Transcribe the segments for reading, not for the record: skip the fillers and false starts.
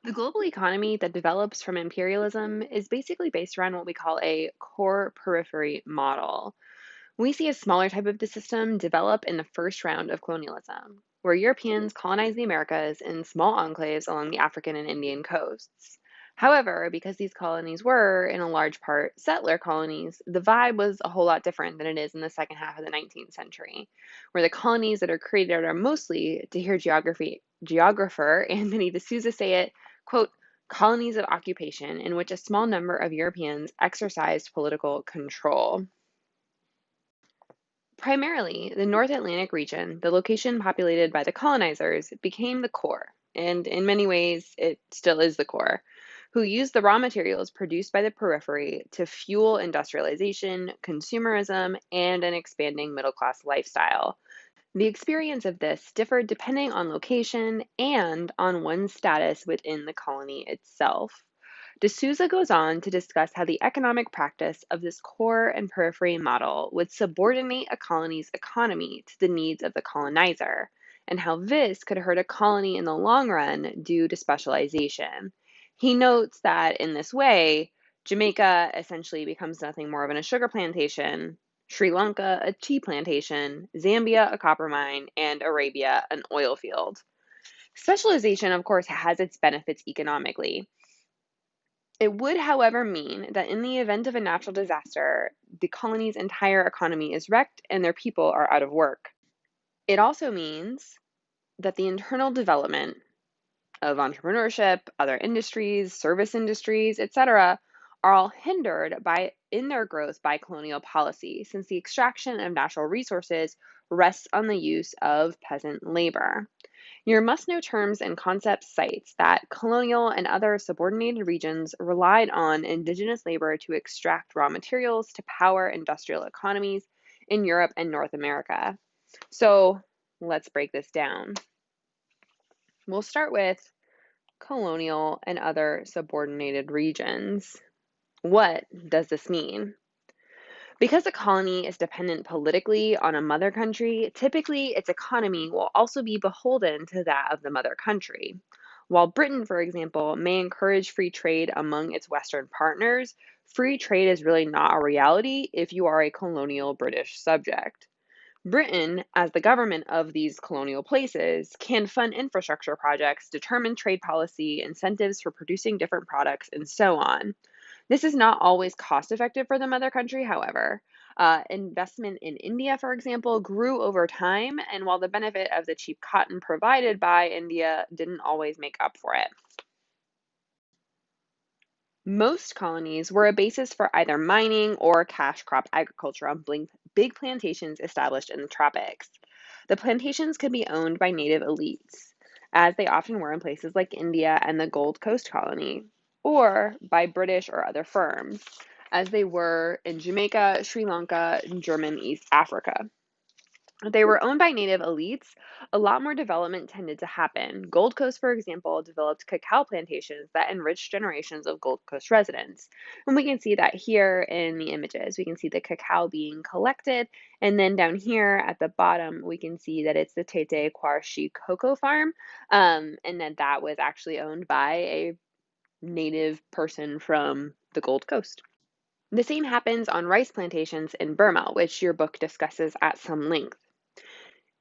The global economy that develops from imperialism is basically based around what we call a core periphery model. We see a smaller type of the system develop in the first round of colonialism, where Europeans colonized the Americas in small enclaves along the African and Indian coasts. However, because these colonies were, in a large part, settler colonies, the vibe was a whole lot different than it is in the second half of the 19th century, where the colonies that are created are mostly, to hear geographer Anthony de Souza say it, quote, colonies of occupation in which a small number of Europeans exercised political control. Primarily, the North Atlantic region, the location populated by the colonizers, became the core, and in many ways, it still is the core, who used the raw materials produced by the periphery to fuel industrialization, consumerism, and an expanding middle class lifestyle. The experience of this differed depending on location and on one's status within the colony itself. D'Souza goes on to discuss how the economic practice of this core and periphery model would subordinate a colony's economy to the needs of the colonizer, and how this could hurt a colony in the long run due to specialization. He notes that in this way, Jamaica essentially becomes nothing more than a sugar plantation, Sri Lanka a tea plantation, Zambia a copper mine, and Arabia an oil field. Specialization, of course, has its benefits economically. It would, however, mean that in the event of a natural disaster, the colony's entire economy is wrecked and their people are out of work. It also means that the internal development of entrepreneurship, other industries, service industries, etc., are all hindered by in their growth by colonial policy, since the extraction of natural resources rests on the use of peasant labor. Your must know terms and concepts cites that colonial and other subordinated regions relied on indigenous labor to extract raw materials to power industrial economies in Europe and North America. So let's break this down. We'll start with colonial and other subordinated regions. What does this mean? Because a colony is dependent politically on a mother country, typically its economy will also be beholden to that of the mother country. While Britain, for example, may encourage free trade among its Western partners, free trade is really not a reality if you are a colonial British subject. Britain, as the government of these colonial places, can fund infrastructure projects, determine trade policy, incentives for producing different products, and so on. This is not always cost effective for the mother country, however. Investment in India, for example, grew over time, and while the benefit of the cheap cotton provided by India didn't always make up for it. Most colonies were a basis for either mining or cash crop agriculture on big plantations established in the tropics. The plantations could be owned by native elites, as they often were in places like India and the Gold Coast colony, or by British or other firms, as they were in Jamaica, Sri Lanka, and German East Africa. They were owned by native elites. A lot more development tended to happen. Gold Coast, for example, developed cacao plantations that enriched generations of Gold Coast residents. And we can see that here in the images. We can see the cacao being collected. And then down here at the bottom, we can see that it's the Tete Quarshi cocoa farm. And then that was actually owned by a native person from the Gold Coast. The same happens on rice plantations in Burma, which your book discusses at some length.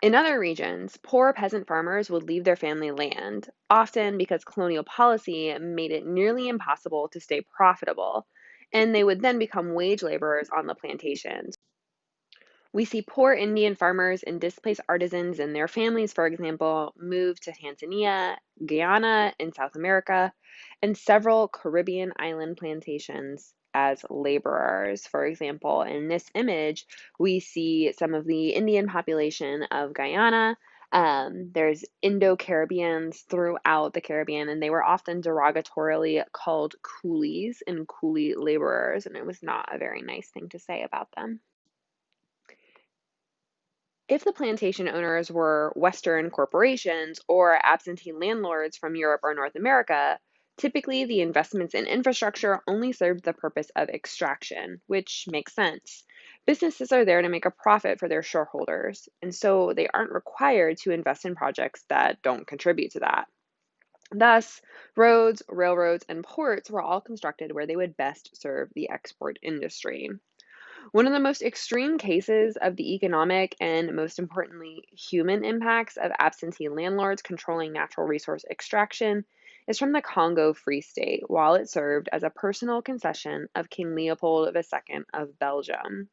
In other regions, poor peasant farmers would leave their family land, often because colonial policy made it nearly impossible to stay profitable, and they would then become wage laborers on the plantations. We see poor Indian farmers and displaced artisans and their families, for example, move to Tanzania, Guyana in South America, and several Caribbean island plantations as laborers. For example, in this image, we see some of the Indian population of Guyana. There's Indo Caribbeans throughout the Caribbean, and they were often derogatorily called coolies and coolie laborers, and it was not a very nice thing to say about them. If the plantation owners were Western corporations or absentee landlords from Europe or North America, typically the investments in infrastructure only served the purpose of extraction, which makes sense. Businesses are there to make a profit for their shareholders, and so they aren't required to invest in projects that don't contribute to that. Thus, roads, railroads, and ports were all constructed where they would best serve the export industry. One of the most extreme cases of the economic and, most importantly, human impacts of absentee landlords controlling natural resource extraction is from the Congo Free State, while it served as a personal concession of King Leopold II of Belgium.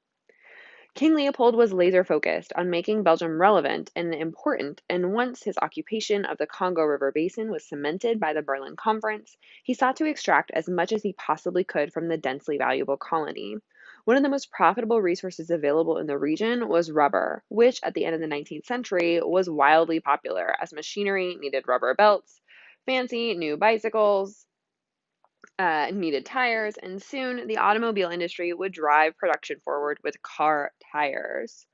King Leopold was laser focused on making Belgium relevant and important, and once his occupation of the Congo River Basin was cemented by the Berlin Conference, he sought to extract as much as he possibly could from the densely valuable colony. One of the most profitable resources available in the region was rubber, which at the end of the 19th century was wildly popular as machinery needed rubber belts, fancy new bicycles, needed tires, and soon the automobile industry would drive production forward with car tires.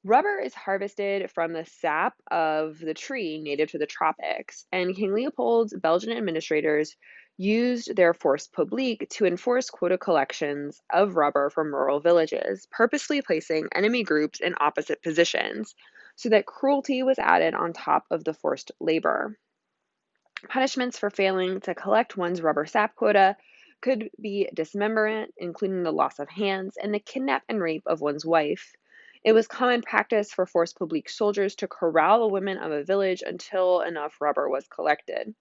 Rubber is harvested from the sap of the tree native to the tropics, and King Leopold's Belgian administrators used their force publique to enforce quota collections of rubber from rural villages, purposely placing enemy groups in opposite positions so that cruelty was added on top of the forced labor. Punishments for failing to collect one's rubber sap quota could be dismemberment, including the loss of hands, and the kidnap and rape of one's wife. It was common practice for force publique soldiers to corral the women of a village until enough rubber was collected.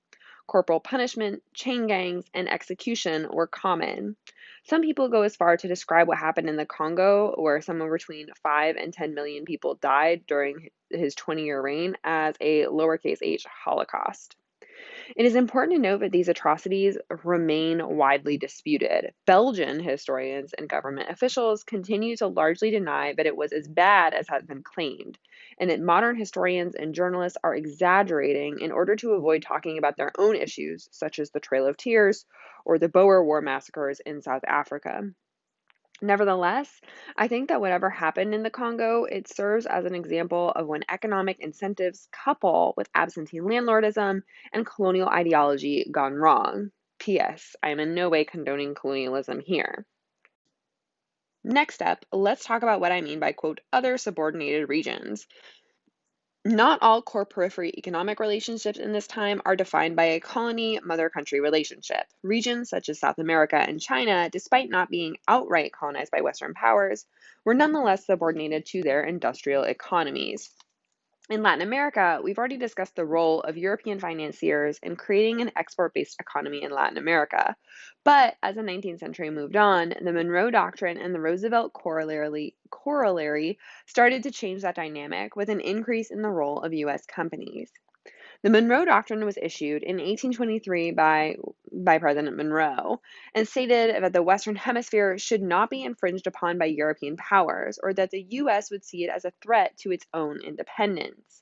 Corporal punishment, chain gangs, and execution were common. Some people go as far to describe what happened in the Congo, where somewhere between 5 and 10 million people died during his 20-year reign, as a lowercase h Holocaust. It is important to note that these atrocities remain widely disputed. Belgian historians and government officials continue to largely deny that it was as bad as has been claimed, and that modern historians and journalists are exaggerating in order to avoid talking about their own issues, such as the Trail of Tears or the Boer War massacres in South Africa. Nevertheless, I think that whatever happened in the Congo, it serves as an example of when economic incentives couple with absentee landlordism and colonial ideology gone wrong. P.S. I am in no way condoning colonialism here. Next up, let's talk about what I mean by, quote, other subordinated regions. Not all core periphery economic relationships in this time are defined by a colony mother country relationship. Regions such as South America and China, despite not being outright colonized by Western powers, were nonetheless subordinated to their industrial economies. In Latin America, we've already discussed the role of European financiers in creating an export based economy in Latin America. But as the 19th century moved on, the Monroe Doctrine and the Roosevelt corollary started to change that dynamic with an increase in the role of U.S. companies. The Monroe Doctrine was issued in 1823 by President Monroe and stated that the Western Hemisphere should not be infringed upon by European powers or that the U.S. would see it as a threat to its own independence.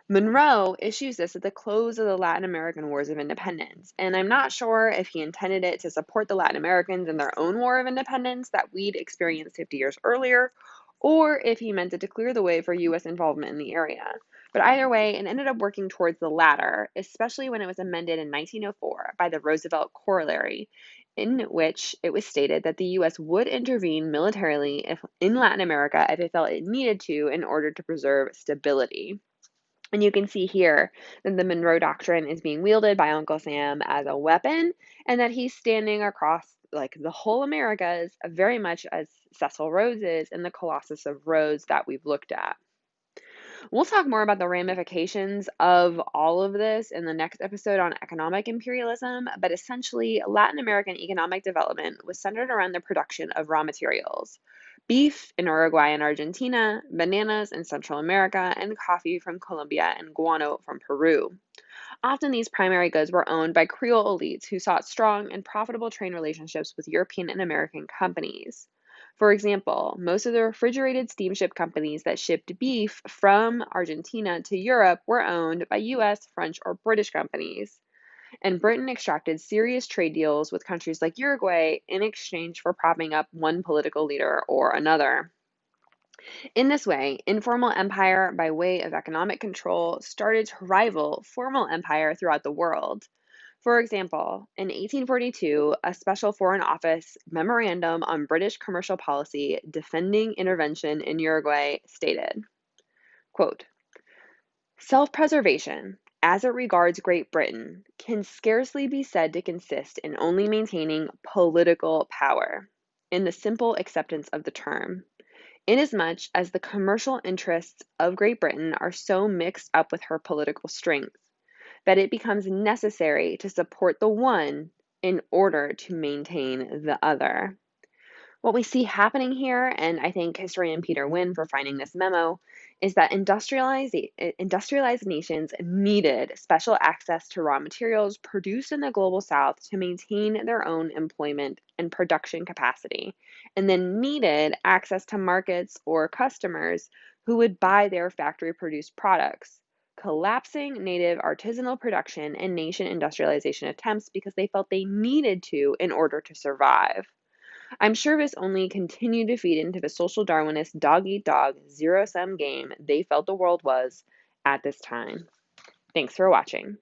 Monroe issues this at the close of the Latin American Wars of Independence, and I'm not sure if he intended it to support the Latin Americans in their own War of Independence that we'd experienced 50 years earlier, or if he meant it to clear the way for U.S. involvement in the area. But either way, it ended up working towards the latter, especially when it was amended in 1904 by the Roosevelt Corollary, in which it was stated that the U.S. would intervene militarily in Latin America if it felt it needed to in order to preserve stability. And you can see here that the Monroe Doctrine is being wielded by Uncle Sam as a weapon, and that he's standing across like the whole Americas, very much as Cecil Rhodes is in the Colossus of Rhodes that we've looked at. We'll talk more about the ramifications of all of this in the next episode on economic imperialism, but essentially, Latin American economic development was centered around the production of raw materials: beef in Uruguay and Argentina, bananas in Central America, and coffee from Colombia and guano from Peru. Often these primary goods were owned by Creole elites who sought strong and profitable trade relationships with European and American companies. For example, most of the refrigerated steamship companies that shipped beef from Argentina to Europe were owned by US, French, or British companies. And Britain extracted serious trade deals with countries like Uruguay in exchange for propping up one political leader or another. In this way, informal empire by way of economic control started to rival formal empire throughout the world. For example, in 1842, a special Foreign Office memorandum on British commercial policy defending intervention in Uruguay stated, quote, self-preservation, as it regards Great Britain, can scarcely be said to consist in only maintaining political power, in the simple acceptance of the term, inasmuch as the commercial interests of Great Britain are so mixed up with her political strength that it becomes necessary to support the one in order to maintain the other. What we see happening here, and I thank historian Peter Wynne for finding this memo, is that industrialized nations needed special access to raw materials produced in the global south to maintain their own employment and production capacity, and then needed access to markets or customers who would buy their factory produced products, collapsing native artisanal production and nation industrialization attempts because they felt they needed to in order to survive. I'm sure this only continued to feed into the social Darwinist dog eat dog, zero sum game they felt the world was at this time. Thanks for watching.